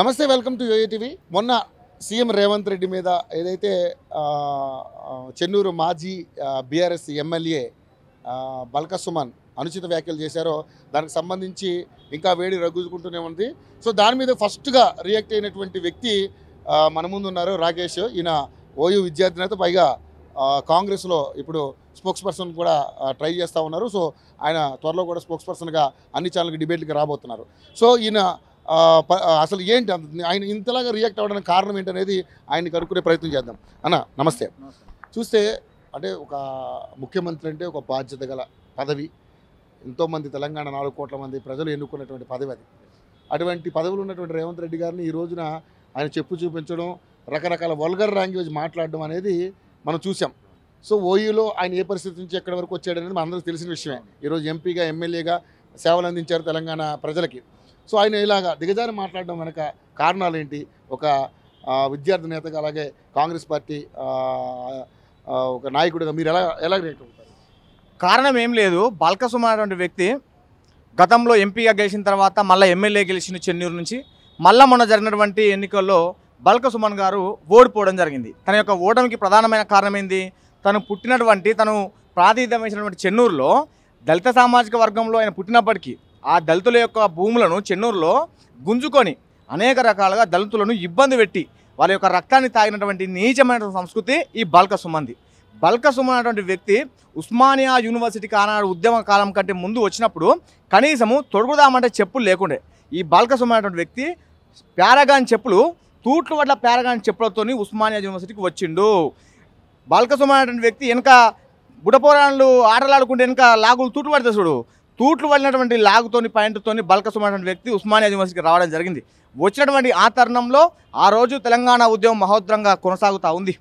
నమస్తే, welcome to yo-yo TV. మొన్న CM Revanth Reddy మీద ఏదైతే చెన్నూరు మాజీ బీఆర్ఎస్ ఎమ్మెల్యే బల్క సుమన్ అనుచిత వ్యాఖ్యలు చేశారో దానికి సంబంధించి ఇంకా వేడి రగులుకుంటూనే ఉంది. సో దాని మీద ఫస్ట్గా రియాక్ట్ అయినటువంటి వ్యక్తి మన ముందు ఉన్నారు రాకేష్. ఈయన ఓయూ విద్యార్థి నేత, పైగా కాంగ్రెస్లో ఇప్పుడు స్పోక్స్ పర్సన్ కూడా ట్రై చేస్తూ ఉన్నారు. సో ఆయన త్వరలో కూడా స్పోక్స్ పర్సన్గా అన్ని ఛానల్కి డిబేట్లకి రాబోతున్నారు. సో ఈయన అసలు ఏంటి ఆయన ఇంతలాగా రియాక్ట్ అవ్వడానికి కారణం ఏంటనేది ఆయన్ని కనుక్కునే ప్రయత్నం చేద్దాం. అన్న నమస్తే. చూస్తే అంటే ఒక ముఖ్యమంత్రి అంటే ఒక బాధ్యత గల పదవి. ఎంతోమంది తెలంగాణ 4 కోట్ల మంది ప్రజలు ఎన్నుకున్నటువంటి పదవి అది. అటువంటి పదవులు ఉన్నటువంటి రేవంత్ రెడ్డి గారిని ఈ రోజున ఆయన చెప్పు చూపించడం, రకరకాల వల్గర్ లాంగ్వేజ్ మాట్లాడడం అనేది మనం చూసాం. సో ఓయూలో ఆయన ఏ పరిస్థితి నుంచి ఎక్కడి వరకు వచ్చాడనేది మనందరికీ తెలిసిన విషయమే. ఈరోజు ఎంపీగా ఎమ్మెల్యేగా సేవలు అందించారు తెలంగాణ ప్రజలకి. సో ఆయన ఇలాగా దిగజారి మాట్లాడడం వెనక కారణాలు ఏంటి? ఒక విద్యార్థి నేతగా, అలాగే కాంగ్రెస్ పార్టీ ఒక నాయకుడిగా మీరు ఎలా రియాక్ట్ అవుతారు? కారణం ఏం లేదు. బల్క సుమన్ అనేటువంటి వ్యక్తి గతంలో ఎంపీగా గెలిచిన తర్వాత మళ్ళీ ఎమ్మెల్యే గెలిచిన చెన్నూరు నుంచి, మళ్ళీ మొన్న జరిగినటువంటి ఎన్నికల్లో బల్క సుమన్ గారు ఓడిపోవడం జరిగింది. తన యొక్క ఓటమికి ప్రధానమైన కారణం ఏంది? తను ప్రాతినిధ్యం వహించినటువంటి చెన్నూరులో దళిత సామాజిక వర్గంలో ఆయన పుట్టినప్పటికీ ఆ దళితుల యొక్క భూములను చెన్నూరులో గుంజుకొని అనేక రకాలుగా దళితులను ఇబ్బంది పెట్టి వాళ్ళ యొక్క రక్తాన్ని తాగినటువంటి నీచమైన సంస్కృతి ఈ బల్క సుమన్ది. బల్క సుమన్ అనేటువంటి వ్యక్తి ఉస్మానియా యూనివర్సిటీకి ఆనాడు ఉద్యమ కాలం కంటే ముందు వచ్చినప్పుడు కనీసము తొడుగుదామంటే చెప్పులు లేకుండే. ఈ బల్క సుమన్ అనేటువంటి వ్యక్తి పారాగాన్ చెప్పులు, తూట్లు వడ్ల పారాగాన్ చెప్పులతో ఉస్మానియా యూనివర్సిటీకి వచ్చిండు. బల్క సుమన్ అనేటువంటి వ్యక్తి వెనక బుడపోరాళ్ళు ఆటలాడుకుంటే వెనక లాగులు తూట్లు పడితే చూడు, తూట్లు పడినటువంటి లాగుతోని పాయింట్తోని బల్క సుమన్ అనేటువంటి వ్యక్తి ఉస్మానియా యూనివర్సిటీకి రావడం జరిగింది. వచ్చినటువంటి ఆ తరుణంలో ఆ రోజు తెలంగాణ ఉద్యమం మహోద్రంగా కొనసాగుతూ ఉంది.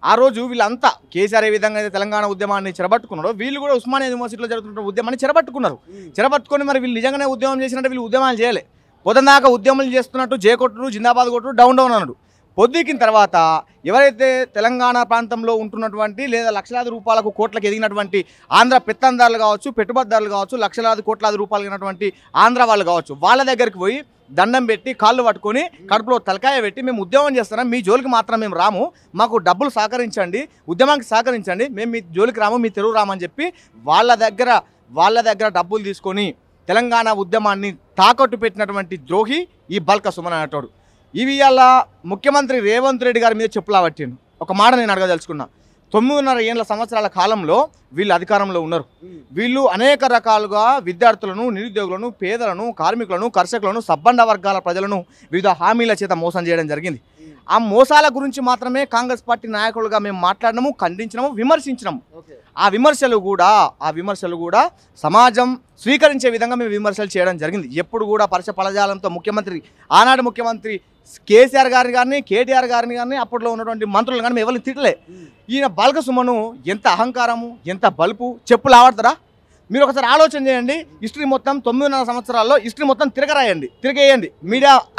ఆ రోజు వీళ్ళంతా కేసీఆర్ ఏ విధంగా అయితే తెలంగాణ ఉద్యమాన్ని చెరబట్టుకున్నారో వీళ్ళు కూడా ఉస్మానియా యూనివర్సిటీలో జరుగుతున్న ఉద్యమాన్ని చెరబట్టుకొని మరి వీళ్ళు నిజంగానే ఉద్యమం చేసినట్టు వీళ్ళు ఉద్యమాలు చేయలే. పొద్దున్నాక ఉద్యమాలు చేస్తున్నట్టు జేకొట్టుడు, జిందాబాద్ కొట్టుడు, డౌన్ అన్నాడు. పొద్దుకిన తర్వాత ఎవరైతే తెలంగాణ ప్రాంతంలో ఉంటున్నటువంటి లేదా లక్షలాది రూపాయలకు కోట్లకు ఎదిగినటువంటి ఆంధ్ర పెత్తందారులు కావచ్చు, పెట్టుబడిదారులు కావచ్చు, లక్షలాది కోట్లాది రూపాయలు ఎదిగినటువంటి ఆంధ్ర వాళ్ళు కావచ్చు, వాళ్ళ దగ్గరికి పోయి దండం పెట్టి కాళ్ళు పట్టుకొని కడుపులో తలకాయ పెట్టి మేము ఉద్యమం చేస్తున్నాం, మీ జోలికి మాత్రం మేము రాము, మాకు డబ్బులు సహకరించండి, ఉద్యమానికి సహకరించండి, మేము మీ జోలికి రాము, మీ తెలుగు రామని చెప్పి వాళ్ళ దగ్గర డబ్బులు తీసుకొని తెలంగాణ ఉద్యమాన్ని తాకట్టు పెట్టినటువంటి ద్రోహి ఈ బల్క సుమన్ అనేటోడు. ఇవి అలా ముఖ్యమంత్రి రేవంత్ రెడ్డి గారి మీద చెప్పులా పట్టిండు. ఒక మాట నేను అడగదలుచుకున్నా. 9.5 సంవత్సరాల కాలంలో వీళ్ళు అధికారంలో ఉన్నారు. వీళ్ళు అనేక రకాలుగా విద్యార్థులను, నిరుద్యోగులను, పేదలను, కార్మికులను, కర్షకులను, సబ్బండ వర్గాల ప్రజలను వివిధ హామీల చేత మోసం చేయడం జరిగింది. ఆ మోసాల గురించి మాత్రమే కాంగ్రెస్ పార్టీ నాయకులుగా మేము మాట్లాడినాము, ఖండించినాము, విమర్శించినాము. ఆ విమర్శలు కూడా సమాజం స్వీకరించే విధంగా మేము విమర్శలు చేయడం జరిగింది. ఎప్పుడు కూడా పరచ పలజాలంతో ఆనాడు ముఖ్యమంత్రి కేసీఆర్ గారిని కానీ, కేటీఆర్ గారిని కానీ, అప్పట్లో ఉన్నటువంటి మంత్రులు కానీ ఎవరిని తిట్టలే. ఈయన బల్క సుమను ఎంత అహంకారము, ఎంత బలుపు, చెప్పులు ఆడతారా? మీరు ఒకసారి ఆలోచన చేయండి. హిస్టరీ మొత్తం 9.5 సంవత్సరాల్లో హిస్టరీ మొత్తం తిరగేయండి.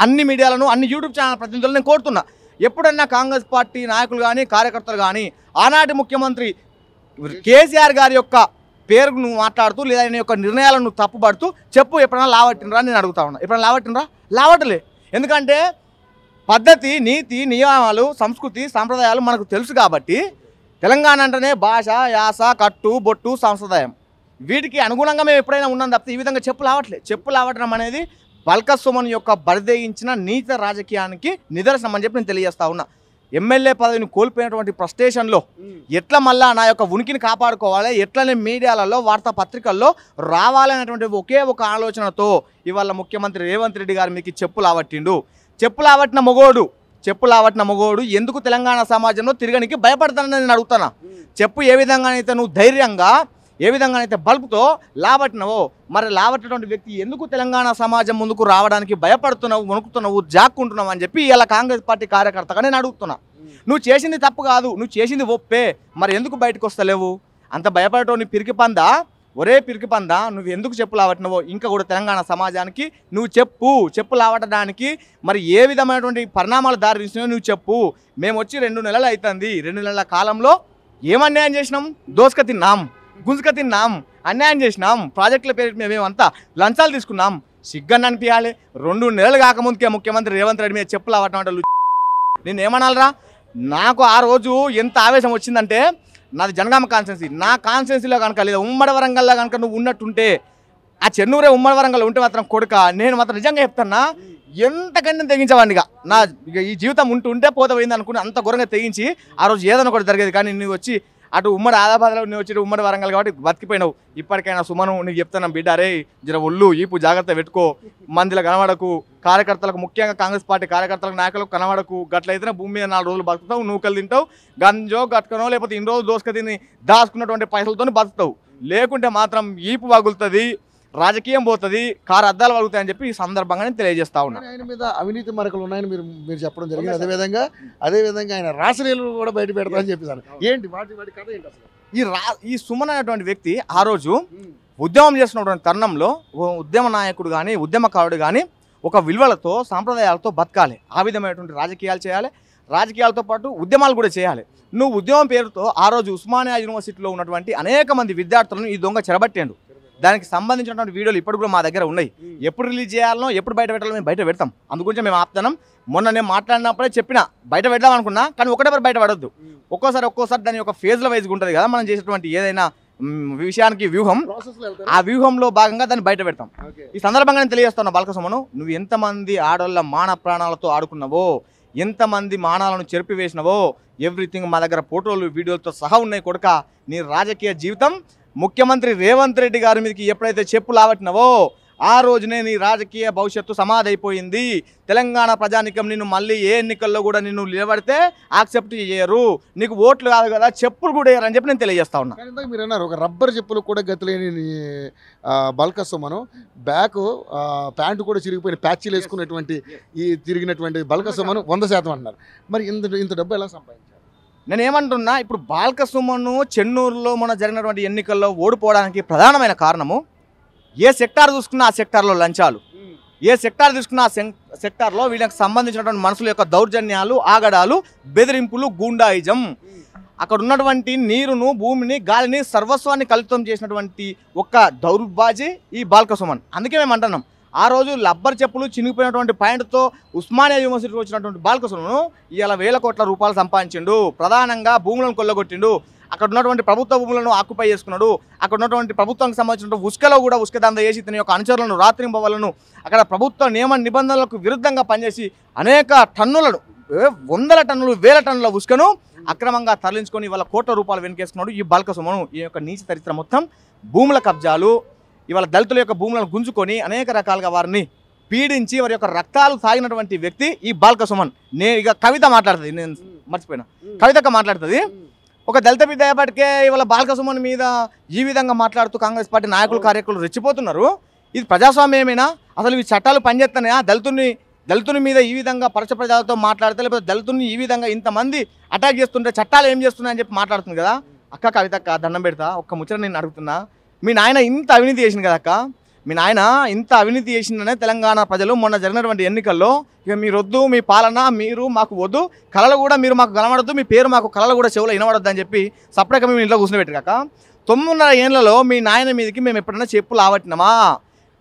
అన్ని మీడియాలను, అన్ని యూట్యూబ్ ఛానల్ ప్రతినిధులను నేను కోరుతున్నా, ఎప్పుడన్నా కాంగ్రెస్ పార్టీ నాయకులు కానీ, కార్యకర్తలు కానీ ఆనాటి ముఖ్యమంత్రి కేసీఆర్ గారి యొక్క పేరును మాట్లాడుతూ లేదా ఆయన యొక్క నిర్ణయాలను తప్పుపడుతూ చెప్పు ఎప్పుడైనా లావట్టినరా నేను అడుగుతా ఉన్నా. ఎప్పుడైనా లావట్టినరా? లావట్లే. ఎందుకంటే పద్ధతి, నీతి, నియమాలు, సంస్కృతి, సాంప్రదాయాలు మనకు తెలుసు కాబట్టి తెలంగాణ అంటేనే భాష, యాస, కట్టు, బొట్టు, సాంప్రదాయం, వీటికి అనుగుణంగా మేము ఎప్పుడైనా ఉన్నాం తప్పితే ఈ విధంగా చెప్పులు ఆవటం అనేది బల్క సుమన్ యొక్క బరిదేయించిన నీత రాజకీయానికి నిదర్శనం అని చెప్పి నేను తెలియజేస్తా ఉన్నా. ఎమ్మెల్యే పదవిని కోల్పోయినటువంటి ఫ్రస్ట్రేషన్లో ఎట్లా మళ్ళా నా యొక్క ఉనికిని కాపాడుకోవాలి, ఎట్లనే మీడియాలలో, వార్తాపత్రికల్లో రావాలనేటువంటి ఒకే ఒక ఆలోచనతో ఇవాళ ముఖ్యమంత్రి రేవంత్ రెడ్డి గారు మీకు చెప్పులు ఆవట్టిన మొగోడు ఎందుకు తెలంగాణ సమాజంలో తిరగనికి భయపడతానని నేను అడుగుతానా? చెప్పు ఏ విధంగానైతే నువ్వు ధైర్యంగా, ఏ విధంగానైతే బల్బుతో లావట్టినవో, మరి లావట్టినటువంటి వ్యక్తి ఎందుకు తెలంగాణ సమాజం ముందుకు రావడానికి భయపడుతున్నావు, వణుకుతున్నావు, జాక్కుంటున్నావు అని చెప్పి ఇలా కాంగ్రెస్ పార్టీ కార్యకర్తగా నేను అడుగుతున్నా. నువ్వు చేసింది తప్పు కాదు, నువ్వు చేసింది ఒప్పే, మరి ఎందుకు బయటకు వస్తలేవు? అంత భయపడటం నీ పిరికి పందా నువ్వు ఎందుకు చెప్పులు ఆవట్టినవో ఇంకా కూడా తెలంగాణ సమాజానికి నువ్వు చెప్పులు ఆవటడానికి మరి ఏ విధమైనటువంటి పరిణామాలు దారి తీసినావో నువ్వు చెప్పు. మేము వచ్చి 2 నెలలు అవుతుంది. 2 నెలల కాలంలో ఏమన్యాయం చేసినాం? దోసుక తిన్నాం, గుంజుక తిన్నాం, అన్యాయం చేసినాం, ప్రాజెక్టుల పేరు మేమేమంతా లంచాలు తీసుకున్నాం, సిగ్గని అనిపించాలి. 2 నెలలు కాకముందుకే ముఖ్యమంత్రి రేవంత్ రెడ్డి మీద చెప్పులు అవ్వటం నేను ఏమనాలరా. నాకు ఆ రోజు ఎంత ఆవేశం వచ్చిందంటే, నాది జనగామ కాన్స్టిట్యున్సీ, నా కాన్స్టిట్యున్సీలో కనుక లేదా ఉమ్మడి వరంగల్లో కనుక నువ్వు ఉన్నట్టుంటే, ఆ చెన్నూరే ఉమ్మడి వరంగల్ ఉంటే మాత్రం కొడుక నేను మాత్రం నిజంగా చెప్తాన్నా ఎంతకంటే తెగించేవాడినిగా. నా ఈ జీవితం ఉంటే పోత పోయింది అనుకుని అంత ఘోరంగా తెగించి ఆ రోజు ఏదైనా ఒకటి జరిగేది. కానీ నువ్వు వచ్చి అటు ఉమ్మడి ఆదాబాద్లో నువ్వు వచ్చి ఉమ్మడి వరంగల్ కాబట్టి బతికిపోయినావు. ఇప్పటికైనా సుమను నీకు చెప్తాను బిడ్డ, రే జర ఒళ్ళు ఈపు జాగ్రత్త పెట్టుకో, మందిలో కనబడకు, కార్యకర్తలకు ముఖ్యంగా కాంగ్రెస్ పార్టీ కార్యకర్తలకు నాయకులకు కనబడకు. గట్లయితేనే భూమి మీద 4 రోజులు బతుకుతావు, నూకలు తింటావు, గంజో గట్టుకనో లేకపోతే ఇన్ని రోజులు దోసుక తిని దాచుకున్నటువంటి పైసలతో బతుకుతావు. లేకుంటే మాత్రం ఈపు వగులుతుంది, రాజకీయం పోతుంది, కారు అద్దాలు వగులుతాయని చెప్పి ఈ సందర్భంగా నేను తెలియజేస్తా ఉన్నాను. ఆయన మీద అవినీతి మరకలు ఉన్నాయని మీరు చెప్పడం జరిగింది. అదేవిధంగా ఆయన రాసలీలు కూడా బయట పెడతామని చెప్పేసాను. ఏంటి వాటి కథ ఏంటి అసలు? ఈ సుమన్ అనేటువంటి వ్యక్తి ఆ రోజు ఉద్యమం చేస్తున్నటువంటి తరుణంలో ఉద్యమ నాయకుడు కానీ ఉద్యమకారుడు కానీ ఒక విలువలతో సాంప్రదాయాలతో బతకాలి, ఆ విధమైనటువంటి రాజకీయాలు చేయాలి, రాజకీయాలతో పాటు ఉద్యమాలు కూడా చేయాలి. నువ్వు ఉద్యమం పేరుతో ఆ రోజు ఉస్మానియా యూనివర్సిటీలో ఉన్నటువంటి అనేక మంది విద్యార్థులను ఈ దొంగ చెరబట్టాడు. దానికి సంబంధించినటువంటి వీడియోలు ఇప్పుడు కూడా మా దగ్గర ఉన్నాయి. ఎప్పుడు రిలీజ్ చేయాలనో ఎప్పుడు బయట పెట్టాలో మేము బయట పెడతాం. అందుగురించి మేము ఆపుతాం. మొన్న నేను మాట్లాడినప్పుడే చెప్పిన బయట పెడదాం అనుకున్నా, కానీ ఒకటెవరు బయట పడొద్దు. ఒక్కోసారి దాని ఒక ఫేజ్ల వైజ్గా ఉంటుంది కదా మనం చేసేటువంటి ఏదైనా విషయానికి వ్యూహం, ఆ వ్యూహంలో భాగంగా దాన్ని బయట పెడతాం. ఈ సందర్భంగా నేను తెలియజేస్తున్నా బాలకసుమను, నువ్వు ఎంతమంది ఆడవాళ్ళ మాన ప్రాణాలతో ఆడుకున్నావో, ఎంతమంది మానాలను చెరిపివేసినవో ఎవ్రీథింగ్ మా దగ్గర ఫోటోలు వీడియోలతో సహా ఉన్నాయి కొడుక. నీ రాజకీయ జీవితం ముఖ్యమంత్రి రేవంత్ రెడ్డి గారి మీదకి ఎప్పుడైతే చెప్పులు ఆవట్టినవో ఆ రోజునే నీ రాజకీయ భవిష్యత్తు సమాధైపోయింది. తెలంగాణ ప్రజానికం నిన్ను మళ్ళీ ఏ ఎన్నికల్లో కూడా నిన్ను నిలబడితే యాక్సెప్ట్ చేయరు, నీకు ఓట్లు కాదు కదా చెప్పులు కూడా వేయరని చెప్పి నేను తెలియజేస్తా ఉన్నా. మీరు అన్నారు ఒక రబ్బర్ చెప్పులు కూడా గతిలేని బల్కసుమను, బ్యాక్ ప్యాంటు కూడా చిరిగిపోయిన ప్యాచీలు వేసుకున్నటువంటి ఈ తిరిగినటువంటి బల్కసుమను 100% అంటున్నారు. మరి ఇంత డబ్బు ఎలా సంపాదించారు? నేను ఏమంటున్నా, ఇప్పుడు బాల్కసుమను చెన్నూరులో మన జరిగినటువంటి ఎన్నికల్లో ఓడిపోవడానికి ప్రధానమైన కారణము, ఏ సెక్టార్ చూసుకున్నా ఆ సెక్టార్లో లంచాలు, ఏ సెక్టార్ తీసుకున్నా ఆ సెక్టార్లో వీళ్ళకి సంబంధించినటువంటి మనుషుల యొక్క దౌర్జన్యాలు, ఆగడాలు, బెదిరింపులు, గూండాయిజం. అక్కడ ఉన్నటువంటి నీరును, భూమిని, గాలిని, సర్వస్వాన్ని కలుషితం చేసినటువంటి ఒక్క దౌర్బాజీ ఈ బాల్కసుమన్. అందుకే మేము అంటున్నాం, ఆ రోజు రబ్బర్ చెప్పులు చినిగిపోయినటువంటి పాయింట్తో ఉస్మానియా యూనివర్సిటీకి వచ్చినటువంటి బాల్కసుమను ఇలా 1000 కోట్ల రూపాయలు సంపాదించిండు. ప్రధానంగా భూములను కొల్లగొట్టిండు, అక్కడ ఉన్నటువంటి ప్రభుత్వ భూములను ఆక్యుపై చేసుకున్నాడు, అక్కడ ఉన్నటువంటి ప్రభుత్వానికి సంబంధించిన ఉసుకలో కూడా ఉసుకదంద చేసి తన యొక్క అనుచరులను, రాత్రింబవలను, అక్కడ ప్రభుత్వ నియమ నిబంధనలకు విరుద్ధంగా పనిచేసి అనేక టన్నులను, 100 టన్నులు 1000 టన్నుల ఉసుకను అక్రమంగా తరలించుకొని ఇవాళ కోట్ల రూపాయలు వెనకేసుకున్నాడు ఈ బాల్కసుమను. ఈ యొక్క నీచ చరిత్ర మొత్తం భూముల కబ్జాలు, ఇవాళ దళితుల యొక్క భూములను గుంజుకొని అనేక రకాలుగా వారిని పీడించి వారి యొక్క రక్తాలు తాగినటువంటి వ్యక్తి ఈ బాల్కసుమన్. నేను ఇక కవిత మాట్లాడుతుంది, నేను మర్చిపోయినా, కవితక్క మాట్లాడుతుంది. ఒక దళిత బిడ్డ అయ్యేపటికే ఇవాళ బాల్కసుమన్ మీద ఈ విధంగా మాట్లాడుతూ కాంగ్రెస్ పార్టీ నాయకులు, కార్యకర్తలు రెచ్చిపోతున్నారు. ఇది ప్రజాస్వామ్యమేనా? అసలు ఈ చట్టాలు పనిచేస్తున్నాయా? దళితుని మీద ఈ విధంగా పరచ ప్రజలతో మాట్లాడితే, లేకపోతే దళితుని ఈ విధంగా ఇంతమంది అటాక్ చేస్తుంటే చట్టాలు ఏం చేస్తున్నాయని చెప్పి మాట్లాడుతుంది కదా. అక్క కవితక్క దండం పెడతా, ఒక్క ముచ్చట నేను అడుగుతున్నా, మీ నాయన ఇంత అవినీతి చేసింది కదా అక్క, మీ నాయన ఇంత అవినీతి చేసిందనే తెలంగాణ ప్రజలు మొన్న జరిగినటువంటి ఎన్నికల్లో ఇక మీరొద్దు, మీ పాలన మీరు మాకు వద్దు, కళలు కూడా మీరు మాకు కనబడద్దు, మీ పేరు మాకు కళలు కూడా చెవులో వినబడద్దు అని చెప్పి సపరేట్గా మేము ఇంట్లో కూర్చోబెట్టి కాక 9.5 ఏళ్లలో మీ నాయన మీదకి మేము ఎప్పుడైనా చెప్పులు ఆవట్టినామా?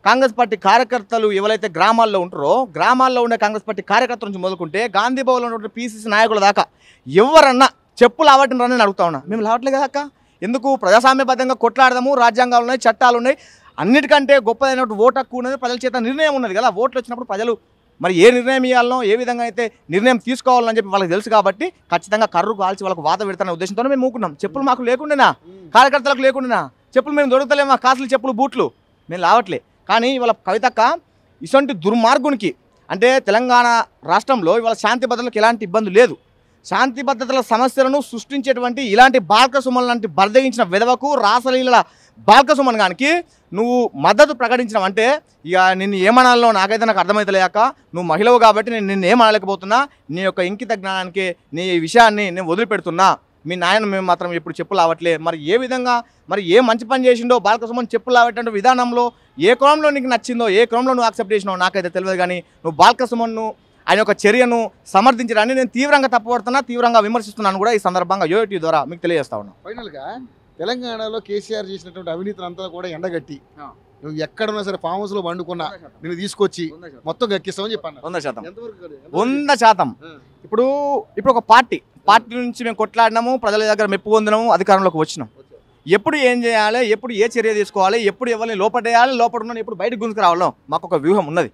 కాంగ్రెస్ పార్టీ కార్యకర్తలు ఎవరైతే గ్రామాల్లో ఉంటారో, గ్రామాల్లో ఉండే కాంగ్రెస్ పార్టీ కార్యకర్తల నుంచి మొదలుకుంటే గాంధీ భవన్లో ఉన్నటువంటి పీసీసీ నాయకుల దాకా ఎవరన్నా చెప్పులు ఆవట్టినరని నేను అడుగుతా ఉన్నా. మేము లావట్లే కదా అక్క, ఎందుకు? ప్రజాస్వామ్యబద్ధంగా కొట్లాడదాము, రాజ్యాంగాలు ఉన్నాయి, చట్టాలు ఉన్నాయి, అన్నిటికంటే గొప్పదైనటువంటి ఓటు హక్కు ఉన్నది, ప్రజల చేత నిర్ణయం ఉన్నది కదా. ఓట్లు వచ్చినప్పుడు ప్రజలు మరి ఏ నిర్ణయం ఇవ్వాలనో, ఏ విధంగా అయితే నిర్ణయం తీసుకోవాలని చెప్పి వాళ్ళకి తెలుసు కాబట్టి ఖచ్చితంగా కర్రు కాల్చి వాళ్ళకు వాత పెడతానే ఉద్దేశంతోనే మేము మూకున్నాం. చెప్పులు మాకు లేకుండానా, కార్యకర్తలకు లేకుండానా, చెప్పులు మేము దొరుకుతలేమా, కాసులు చెప్పులు బూట్లు మేము లావట్లే. కానీ ఇవాళ కవితక్క ఇటువంటి దుర్మార్గునికి, అంటే తెలంగాణ రాష్ట్రంలో ఇవాళ శాంతి భద్రతలకు ఎలాంటి ఇబ్బంది లేదు, శాంతి భద్రతల సమస్యలను సృష్టించేటువంటి ఇలాంటి బాల్కసుమన్ లాంటి బర్దగించిన విధవకు, రాసలీల బాల్కసుమన్ గానికి నువ్వు మద్దతు ప్రకటించడం అంటే ఇక నిన్ను ఏమనాలో నాకైతే నాకు అర్థమవుతలేక, నువ్వు మహిళవు కాబట్టి నేను నిన్ను ఏం అనలేకపోతున్నా, నీ యొక్క ఇంకిత జ్ఞానానికి నీ విషయాన్ని నేను వదిలిపెడుతున్నా. మీ నాయన మేము మాత్రం ఎప్పుడు చెప్పులు ఆవట్లే. మరి ఏ విధంగా, మరి ఏ మంచి పని చేసిండో బాల్కసుమన్ చెప్పులు ఆవేటువంటి విధానంలో ఏ క్రమంలో నీకు నచ్చిందో, ఏ క్రమంలో నువ్వు యాక్సెప్ట్ చేసినావు నాకైతే తెలియదు. కానీ నువ్వు బాల్కసుమన్ను ఆయన యొక్క చర్యను సమర్థించడాన్ని నేను తీవ్రంగా తప్పుపడుతున్నా, తీవ్రంగా విమర్శిస్తున్నాను కూడా ఈ సందర్భంగా యోటి ద్వారా మీకు తెలియజేస్తా ఉన్నా. ఫైనల్గా తెలంగాణలో కేసీఆర్ చేసినటువంటి అవినీతిని అంతా కూడా ఎండగట్టి నువ్వు ఎక్కడున్నా సరే ఫామ్ హౌస్ లో వండుకున్నా నేను తీసుకొచ్చి మొత్తం గక్కిస్తామని చెప్పాను. 100%. ఇప్పుడు ఒక పార్టీ నుంచి మేము కొట్లాడినాము, ప్రజల దగ్గర మెప్పు పొందినాము, అధికారంలోకి వచ్చినాం. ఎప్పుడు ఏం చేయాలి, ఎప్పుడు ఏ చర్య తీసుకోవాలి, ఎప్పుడు ఎవరిని లోపడేయాలి, లోపల ఉన్న ఎప్పుడు బయటకు గుంజుకు రావాలో మాకు ఒక వ్యూహం ఉన్నది.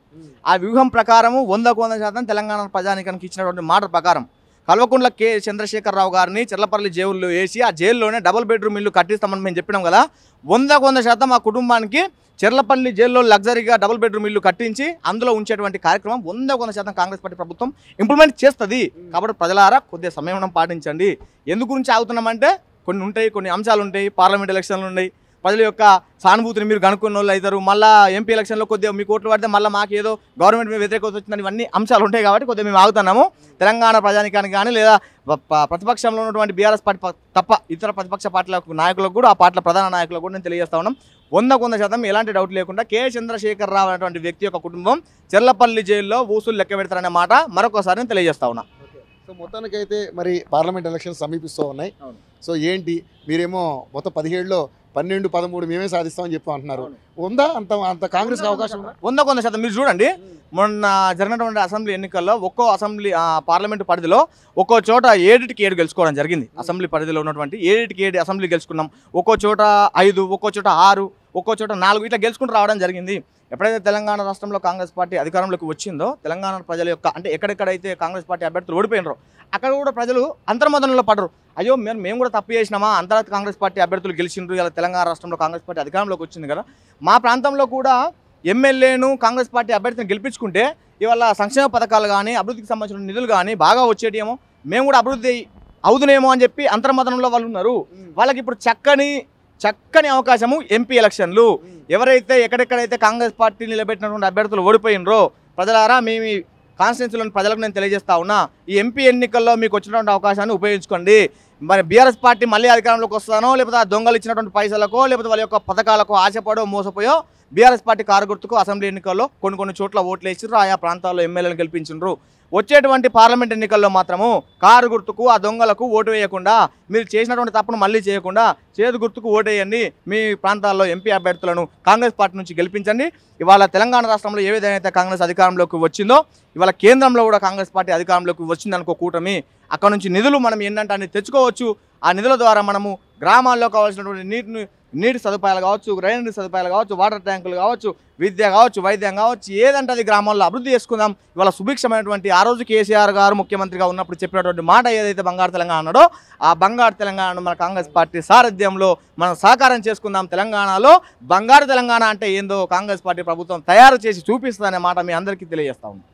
ఆ వ్యూహం ప్రకారము 100% తెలంగాణ ప్రజానికానికి ఇచ్చినటువంటి మాట ప్రకారం కల్వకుంట్ల కె చంద్రశేఖరరావు గారిని చెర్లపల్లి జైల్లో వేసి ఆ జైల్లోనే డబుల్ బెడ్రూమ్ ఇల్లు కట్టిస్తామని మేము చెప్పినాం కదా. 100% మా కుటుంబానికి చెర్లపల్లి జైల్లో లగ్జరీగా డబుల్ బెడ్రూమ్ ఇల్లు కట్టించి అందులో ఉంచేటువంటి కార్యక్రమం 100% కాంగ్రెస్ పార్టీ ప్రభుత్వం ఇంప్లిమెంట్ చేస్తుంది. కాబట్టి ప్రజలారా కొద్దిగా సంయమనం పాటించండి. ఎందు గురించి ఆగుతున్నామంటే కొన్ని అంశాలు ఉంటాయి. పార్లమెంట్ ఎలక్షన్లు ఉన్నాయి, ప్రజల యొక్క సానుభూతిని మీరు కనుక్కున్న వాళ్ళు అవుతారు. మళ్ళీ ఎంపీ ఎలక్షన్లో కొద్దిగా మీకు ఓట్లు పడితే మళ్ళీ మాకేదో గవర్నమెంట్ మీద వ్యతిరేకత వచ్చిందని ఇవన్నీ అంశాలు ఉంటాయి. కాబట్టి కొద్దిగా మేము ఆగుతున్నాము. తెలంగాణ ప్రజానికానికి కానీ లేదా ప్రతిపక్షంలో ఉన్నటువంటి బీఆర్ఎస్ పార్టీ తప్ప ఇతర ప్రతిపక్ష పార్టీల నాయకులకు కూడా, ఆ పార్టీల ప్రధాన నాయకులకు కూడా నేను తెలియజేస్తా ఉన్నాం. 100% ఎలాంటి డౌట్ లేకుండా కె చంద్రశేఖరరావు అనేటువంటి వ్యక్తి యొక్క కుటుంబం చెర్లపల్లి జైల్లో ఊసులు లెక్క పెడతారనే మాట మరొకసారి నేను తెలియజేస్తా ఉన్నా. సో మొత్తానికైతే మరి పార్లమెంట్ ఎలక్షన్స్ సమీపిస్తూ ఉన్నాయి. సో ఏంటి మీరేమో మొత్తం 17లో 12, 13 మేమే సాధిస్తామని చెప్పి అంటున్నారు. ఉందా అంత కాంగ్రెస్ అవకాశం? 100% మీరు చూడండి, మొన్న జరిగినటువంటి అసెంబ్లీ ఎన్నికల్లో ఒక్కో అసెంబ్లీ పార్లమెంటు పరిధిలో ఒక్కో చోట 7కి 7 గెలుచుకోవడం జరిగింది. అసెంబ్లీ పరిధిలో ఉన్నటువంటి 7కి 7 అసెంబ్లీ గెలుచుకున్నాం. ఒక్కో చోట 5, ఒక్కో చోట 6, ఒక్కో చోట 4 ఇట్లా గెలుచుకుంటూ రావడం జరిగింది. ఎప్పుడైతే తెలంగాణ రాష్ట్రంలో కాంగ్రెస్ పార్టీ అధికారంలోకి వచ్చిందో తెలంగాణ ప్రజల యొక్క అంటే ఎక్కడెక్కడైతే కాంగ్రెస్ పార్టీ అభ్యర్థులు ఓడిపోయినారో అక్కడ కూడా ప్రజలు అంతర్మదనంలో పడరు. అయ్యో మేము కూడా తప్పు చేసినామా, అంతర్గత కాంగ్రెస్ పార్టీ అభ్యర్థులు గెలిచిండ్రు, ఇలా తెలంగాణ రాష్ట్రంలో కాంగ్రెస్ పార్టీ అధికారంలోకి వచ్చింది కదా. మా ప్రాంతంలో కూడా ఎమ్మెల్యేను కాంగ్రెస్ పార్టీ అభ్యర్థిని గెలిపించుకుంటే ఇవాళ సంక్షేమ పథకాలు కానీ అభివృద్ధికి సంబంధించిన నిధులు కానీ బాగా వచ్చేటేమో, మేము కూడా అభివృద్ధి అవుతునేమో అని చెప్పి అంతర్మదనంలో వాళ్ళు ఉన్నారు. వాళ్ళకి ఇప్పుడు చక్కని అవకాశము ఎంపీ ఎలక్షన్లు. ఎవరైతే ఎక్కడెక్కడైతే కాంగ్రెస్ పార్టీ నిలబెట్టినటువంటి అభ్యర్థులు ఓడిపోయినరో ప్రజలారా మేము కాన్స్టిట్యున్సీలోని ప్రజలకు నేను తెలియజేస్తా ఉన్నా, ఈ ఎంపీ ఎన్నికల్లో మీకు వచ్చినటువంటి అవకాశాన్ని ఉపయోగించుకోండి. మరి బీఆర్ఎస్ పార్టీ మళ్ళీ అధికారంలోకి వస్తానో లేకపోతే ఆ దొంగలు ఇచ్చినటువంటి పైసలకో లేకపోతే వాళ్ళ యొక్క పథకాలకో ఆశపడో మోసపోయో బీఆర్ఎస్ పార్టీ కారు గుర్తుకు అసెంబ్లీ ఎన్నికల్లో కొన్ని చోట్ల ఓట్లు వేసిర్రు, ఆయా ప్రాంతాల్లో ఎమ్మెల్యేలను గెలిపించారు. వచ్చేటువంటి పార్లమెంట్ ఎన్నికల్లో మాత్రము కారు గుర్తుకు ఆ దొంగలకు ఓటు వేయకుండా, మీరు చేసినటువంటి తప్పును మళ్ళీ చేయకుండా చేదు గుర్తుకు ఓటేయండి. మీ ప్రాంతాల్లో ఎంపీ అభ్యర్థులను కాంగ్రెస్ పార్టీ నుంచి గెలిపించండి. ఇవాళ తెలంగాణ రాష్ట్రంలో ఏ విధంగా అయితే కాంగ్రెస్ అధికారంలోకి వచ్చిందో ఇవాళ కేంద్రంలో కూడా కాంగ్రెస్ పార్టీ అధికారంలోకి వచ్చిందనుకో కూటమి, అక్కడ నుంచి నిధులు మనం ఏంటంటే అన్ని తెచ్చుకోవచ్చు. ఆ నిధుల ద్వారా మనము గ్రామాల్లో కావాల్సినటువంటి నీటి సదుపాయాలు కావచ్చు, డ్రైనేజ్ సదుపాయాలు కావచ్చు, వాటర్ ట్యాంకులు కావచ్చు, విద్య కావచ్చు, వైద్యం కావచ్చు, ఏదంటే అది గ్రామాల్లో అభివృద్ధి చేసుకుందాం. ఇవాళ సుభిక్షమైనటువంటి ఆ రోజు కేసీఆర్ గారు ముఖ్యమంత్రిగా ఉన్నప్పుడు చెప్పినటువంటి మాట ఏదైతే బంగారు తెలంగాణ అన్నాడో ఆ బంగారు తెలంగాణను మన కాంగ్రెస్ పార్టీ సారథ్యంలో మనం సాకారం చేసుకుందాం. తెలంగాణలో బంగారు తెలంగాణ అంటే ఏందో కాంగ్రెస్ పార్టీ ప్రభుత్వం తయారు చేసి చూపిస్తుందనే మాట మీ అందరికీ తెలియజేస్తా ఉంది.